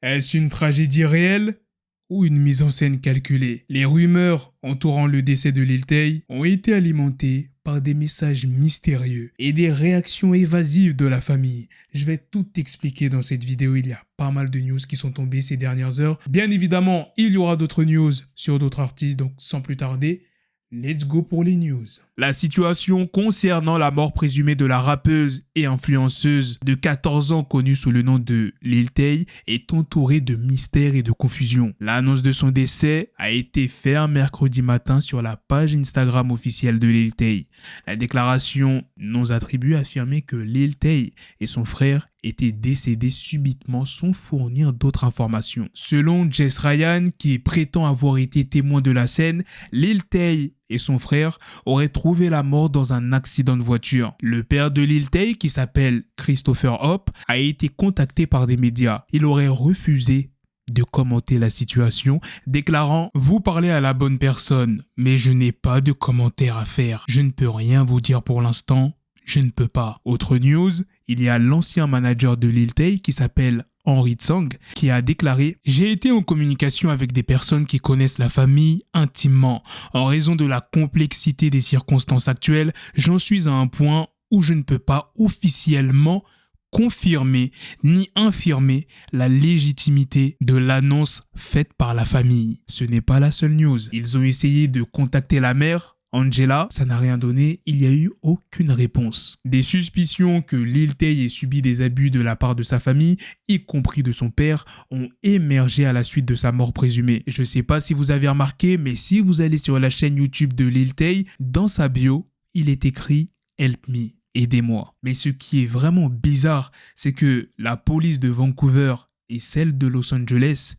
Est-ce une tragédie réelle ou une mise en scène calculée? Les rumeurs entourant le décès de Lil Tay ont été alimentées par des messages mystérieux et des réactions évasives de la famille. Je vais tout expliquer dans cette vidéo, il y a pas mal de news qui sont tombées ces dernières heures. Bien évidemment, il y aura d'autres news sur d'autres artistes, donc sans plus tarder, let's go pour les news. La situation concernant la mort présumée de la rappeuse et influenceuse de 14 ans connue sous le nom de Lil Tay est entourée de mystères et de confusion. L'annonce de son décès a été faite un mercredi matin sur la page Instagram officielle de Lil Tay. La déclaration non attribuée affirmait que Lil Tay et son frère étaient décédés subitement sans fournir d'autres informations. Selon Jess Ryan, qui prétend avoir été témoin de la scène, Lil Tay et son frère auraient trouvé la mort dans un accident de voiture. Le père de Lil Tay, qui s'appelle Christopher Hope, a été contacté par des médias. Il aurait refusé de commenter la situation, déclarant « Vous parlez à la bonne personne, mais je n'ai pas de commentaires à faire. Je ne peux rien vous dire pour l'instant. Je ne peux pas. » Autre news, il y a l'ancien manager de Lil Tay qui s'appelle Henry Tsang qui a déclaré « J'ai été en communication avec des personnes qui connaissent la famille intimement. En raison de la complexité des circonstances actuelles, j'en suis à un point où je ne peux pas officiellement confirmer ni infirmer la légitimité de l'annonce faite par la famille. » Ce n'est pas la seule news. Ils ont essayé de contacter la mère, Angela, ça n'a rien donné, il n'y a eu aucune réponse. Des suspicions que Lil Tay ait subi des abus de la part de sa famille, y compris de son père, ont émergé à la suite de sa mort présumée. Je ne sais pas si vous avez remarqué, mais si vous allez sur la chaîne YouTube de Lil Tay, dans sa bio, il est écrit « Help me ». Aidez-moi. Mais ce qui est vraiment bizarre, c'est que la police de Vancouver et celle de Los Angeles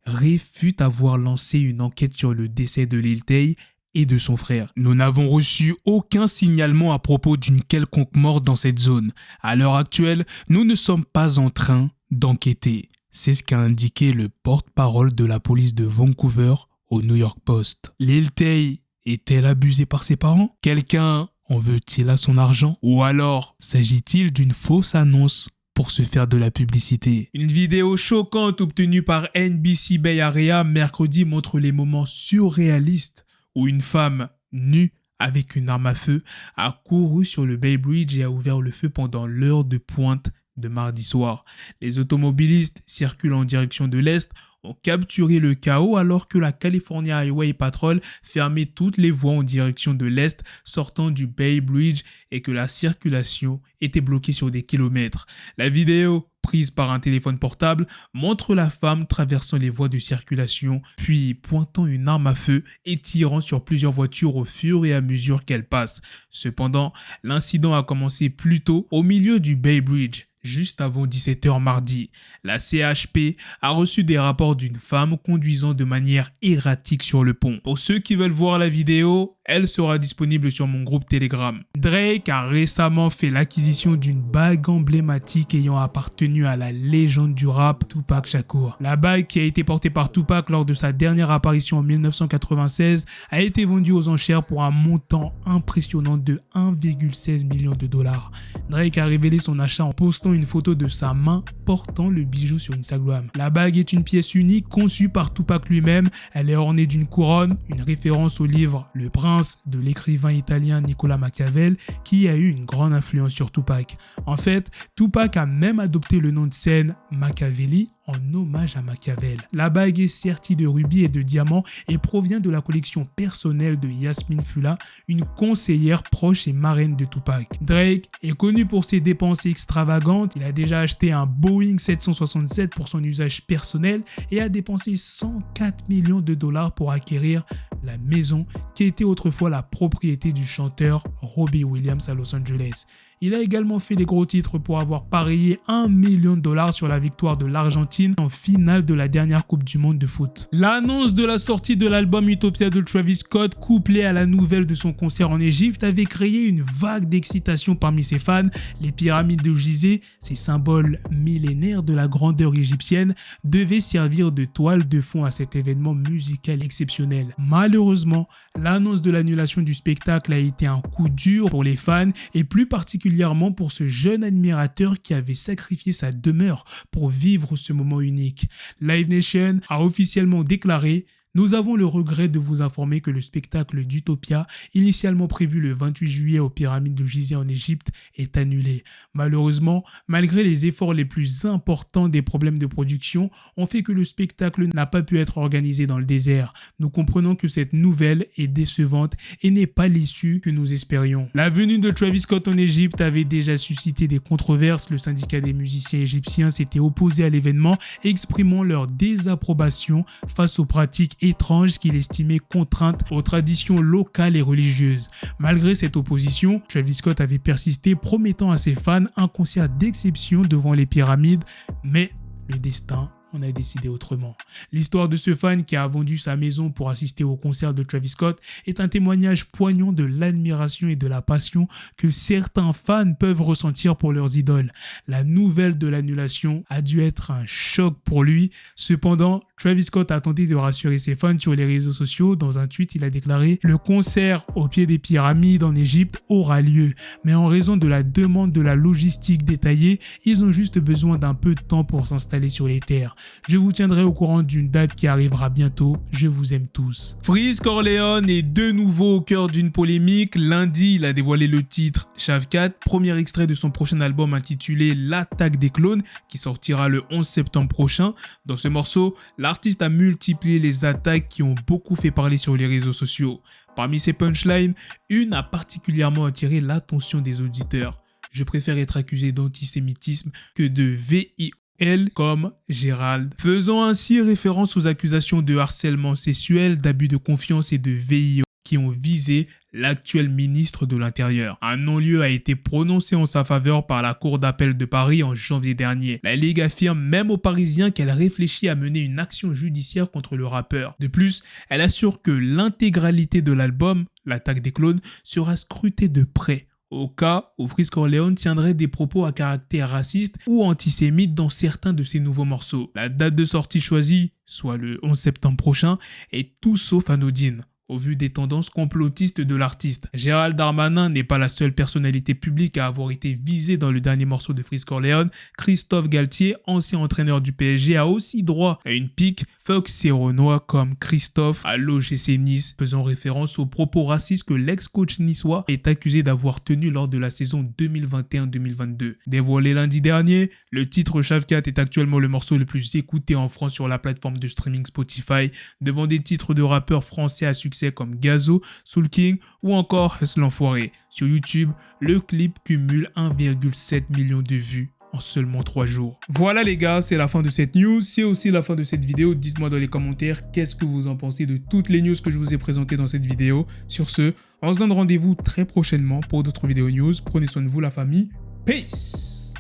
réfutent avoir lancé une enquête sur le décès de Lil Tay et de son frère. Nous n'avons reçu aucun signalement à propos d'une quelconque mort dans cette zone. À l'heure actuelle, nous ne sommes pas en train d'enquêter. C'est ce qu'a indiqué le porte-parole de la police de Vancouver au New York Post. Lil Tay est-elle abusée par ses parents? Quelqu'un en veut-il à son argent? Ou alors s'agit-il d'une fausse annonce pour se faire de la publicité? Une vidéo choquante obtenue par NBC Bay Area mercredi montre les moments surréalistes où une femme nue avec une arme à feu a couru sur le Bay Bridge et a ouvert le feu pendant l'heure de pointe de mardi soir. Les automobilistes circulant en direction de l'Est ont capturé le chaos alors que la California Highway Patrol fermait toutes les voies en direction de l'Est sortant du Bay Bridge et que la circulation était bloquée sur des kilomètres. La vidéo, prise par un téléphone portable, montre la femme traversant les voies de circulation, puis pointant une arme à feu et tirant sur plusieurs voitures au fur et à mesure qu'elle passe. Cependant, l'incident a commencé plus tôt au milieu du Bay Bridge. Juste avant 17h mardi, la CHP a reçu des rapports d'une femme conduisant de manière erratique sur le pont. Pour ceux qui veulent voir la vidéo, elle sera disponible sur mon groupe Telegram. Drake a récemment fait l'acquisition d'une bague emblématique ayant appartenu à la légende du rap Tupac Shakur. La bague, qui a été portée par Tupac lors de sa dernière apparition en 1996, a été vendue aux enchères pour un montant impressionnant de 1,16 million de dollars. Drake a révélé son achat en postant une photo de sa main portant le bijou sur Instagram. La bague est une pièce unique conçue par Tupac lui-même. Elle est ornée d'une couronne, une référence au livre Le Prince de l'écrivain italien Nicolas Machiavel qui a eu une grande influence sur Tupac. En fait, Tupac a même adopté le nom de scène Machiavelli en hommage à Machiavel. La bague est sertie de rubis et de diamants et provient de la collection personnelle de Yasmine Fula, une conseillère proche et marraine de Tupac. Drake est connu pour ses dépenses extravagantes. Il a déjà acheté un Boeing 767 pour son usage personnel et a dépensé 104 millions de dollars pour acquérir la maison qui était autrefois la propriété du chanteur Robbie Williams à Los Angeles. Il a également fait des gros titres pour avoir parié 1 million de dollars sur la victoire de l'Argentine en finale de la dernière Coupe du Monde de foot. L'annonce de la sortie de l'album Utopia de Travis Scott, couplée à la nouvelle de son concert en Égypte, avait créé une vague d'excitation parmi ses fans. Les pyramides de Gizeh, ces symboles millénaires de la grandeur égyptienne, devaient servir de toile de fond à cet événement musical exceptionnel. Malheureusement, l'annonce de l'annulation du spectacle a été un coup dur pour les fans et plus particulièrement pour ce jeune admirateur qui avait sacrifié sa demeure pour vivre ce moment moment unique. Live Nation a officiellement déclaré: nous avons le regret de vous informer que le spectacle d'Utopia, initialement prévu le 28 juillet aux pyramides de Gizeh en Égypte, est annulé. Malheureusement, malgré les efforts les plus importants, des problèmes de production ont fait que le spectacle n'a pas pu être organisé dans le désert. Nous comprenons que cette nouvelle est décevante et n'est pas l'issue que nous espérions. La venue de Travis Scott en Égypte avait déjà suscité des controverses. Le syndicat des musiciens égyptiens s'était opposé à l'événement, exprimant leur désapprobation face aux pratiques étranges qu'il estimait contraintes aux traditions locales et religieuses. Malgré cette opposition, Travis Scott avait persisté, promettant à ses fans un concert d'exception devant les pyramides, mais le destin on a décidé autrement. L'histoire de ce fan qui a vendu sa maison pour assister au concert de Travis Scott est un témoignage poignant de l'admiration et de la passion que certains fans peuvent ressentir pour leurs idoles. La nouvelle de l'annulation a dû être un choc pour lui. Cependant, Travis Scott a tenté de rassurer ses fans sur les réseaux sociaux. Dans un tweet, il a déclaré: le concert au pied des pyramides en Égypte aura lieu, mais en raison de la demande de la logistique détaillée, ils ont juste besoin d'un peu de temps pour s'installer sur les terres. Je vous tiendrai au courant d'une date qui arrivera bientôt. Je vous aime tous. Freeze Corleone est de nouveau au cœur d'une polémique. Lundi, il a dévoilé le titre Shavkat, premier extrait de son prochain album intitulé L'attaque des clones, qui sortira le 11 septembre prochain. Dans ce morceau, l'artiste a multiplié les attaques qui ont beaucoup fait parler sur les réseaux sociaux. Parmi ses punchlines, une a particulièrement attiré l'attention des auditeurs. Je préfère être accusé d'antisémitisme que de VIO. Elle comme Gérald, faisant ainsi référence aux accusations de harcèlement sexuel, d'abus de confiance et de VIO qui ont visé l'actuel ministre de l'Intérieur. Un non-lieu a été prononcé en sa faveur par la Cour d'appel de Paris en janvier dernier. La Ligue affirme même aux Parisiens qu'elle réfléchit à mener une action judiciaire contre le rappeur. De plus, elle assure que l'intégralité de l'album, L'attaque des clones, sera scrutée de près, au cas où Freeze Corleone tiendrait des propos à caractère raciste ou antisémite dans certains de ses nouveaux morceaux. La date de sortie choisie, soit le 11 septembre prochain, est tout sauf anodine au vu des tendances complotistes de l'artiste. Gérald Darmanin n'est pas la seule personnalité publique à avoir été visée dans le dernier morceau de Freeze Corleone. Christophe Galtier, ancien entraîneur du PSG, a aussi droit à une pique. Fox Séronois comme Christophe à l'OGC Nice, faisant référence aux propos racistes que l'ex-coach niçois est accusé d'avoir tenus lors de la saison 2021-2022. Dévoilé lundi dernier, le titre Shavkat est actuellement le morceau le plus écouté en France sur la plateforme de streaming Spotify, devant des titres de rappeurs français à succès comme Gazo, Soul King ou encore Hustle l'Enfoiré. Sur YouTube, le clip cumule 1,7 million de vues en seulement 3 jours. Voilà les gars, c'est la fin de cette news, c'est aussi la fin de cette vidéo. Dites-moi dans les commentaires qu'est-ce que vous en pensez de toutes les news que je vous ai présentées dans cette vidéo. Sur ce, on se donne rendez-vous très prochainement pour d'autres vidéos news. Prenez soin de vous la famille. Peace.